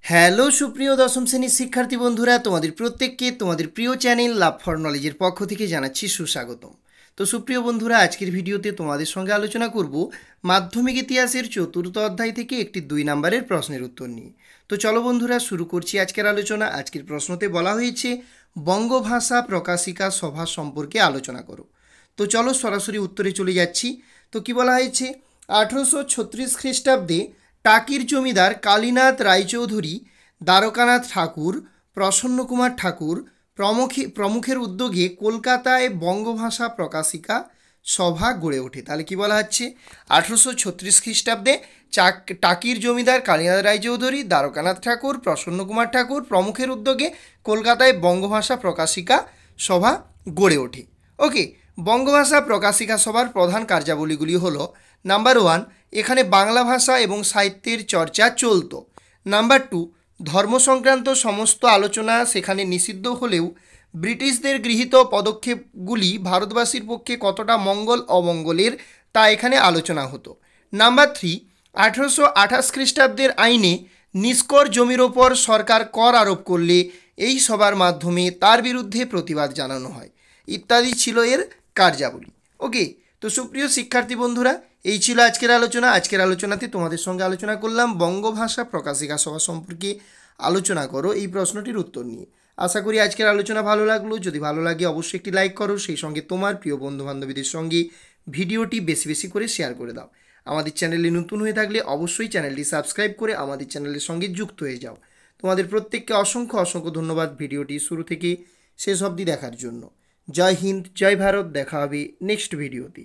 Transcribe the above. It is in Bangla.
হ্যালো সুপ্রিয় দশম শ্রেণীর শিক্ষার্থী বন্ধুরা, তোমাদের প্রত্যেককে তোমাদের প্রিয় চ্যানেল লাভ ফর নলেজের পক্ষ থেকে জানাচ্ছি সুস্বাগতম। তো সুপ্রিয় বন্ধুরা, আজকের ভিডিওতে তোমাদের সঙ্গে আলোচনা করব মাধ্যমিক ইতিহাসের চতুর্থ অধ্যায় থেকে একটি 2 নম্বরের প্রশ্নের উত্তর নিয়ে। তো চলো বন্ধুরা, শুরু করছি আজকের আলোচনা। আজকের প্রশ্নতে বলা হয়েছে বঙ্গভাষা প্রকাশিকা সভা সম্পর্কে আলোচনা করো। তো চলো সরাসরি উত্তরে চলে যাচ্ছি। তো কি বলা হয়েছে, 1836 খ্রিস্টাব্দে টাকির জমিদার কালীনাথ রায়চৌধুরী, দ্বারকানাথ ঠাকুর, প্রসন্ন কুমার ঠাকুর প্রমুখের উদ্যোগে কলকাতায় বঙ্গভাষা প্রকাশিকা সভা গড়ে ওঠে। তাহলে কি বলা হচ্ছে, 1836 খ্রিস্টাব্দে টাকির জমিদার কালীনাথ রায়চৌধুরী, দ্বারকানাথ ঠাকুর, প্রসন্ন কুমার ঠাকুর প্রমুখের উদ্যোগে কলকাতায় বঙ্গভাষা প্রকাশিকা সভা গড়ে ওঠে। ওকে, বঙ্গভাষা প্রকাশিকা সভার প্রধান কার্যাবলীগুলি হলো, নাম্বার 1, এখানে বাংলা ভাষা এবং সাহিত্যের চর্চা চলত। নাম্বার 2, ধর্ম সংক্রান্ত সমস্ত আলোচনা সেখানে নিষিদ্ধ হলেও ব্রিটিশদের গৃহীত পদক্ষেপগুলি ভারতবাসীর পক্ষে কতটা মঙ্গল অমঙ্গলের তা এখানে আলোচনা হতো। নাম্বার 3, 1828 খ্রিস্টাব্দের আইনে নিষ্কর জমির ওপর সরকার কর আরোপ করলে এই সভার মাধ্যমে তার বিরুদ্ধে প্রতিবাদ জানানো হয়, ইত্যাদি ছিল এর কার্যাবলী। ওকে, তো সুপ্রিয় শিক্ষার্থী বন্ধুরা, এই ছিল আজকের আলোচনা। আজকের আলোচনাতে তোমাদের সঙ্গে আলোচনা করলাম বঙ্গভাষা প্রকাশিকা সভা সম্পর্কে আলোচনা করো এই প্রশ্নটির উত্তর নিয়ে। আশা করি আজকের আলোচনা ভালো লাগলো। যদি ভালো লাগে অবশ্যই একটি লাইক করো, সেই সঙ্গে তোমার প্রিয় বন্ধুবান্ধবীদের সঙ্গে ভিডিওটি বেশি বেশি করে শেয়ার করে দাও। আমাদের চ্যানেলে নতুন হয়ে থাকলে অবশ্যই চ্যানেলটি সাবস্ক্রাইব করে আমাদের চ্যানেলের সঙ্গে যুক্ত হয়ে যাও। তোমাদের প্রত্যেককে অসংখ্য অসংখ্য ধন্যবাদ ভিডিওটি শুরু থেকে শেষ অবধি দেখার জন্য। জয় হিন্দ, জয় ভারত। দেখা হবে নেক্সট ভিডিওতে।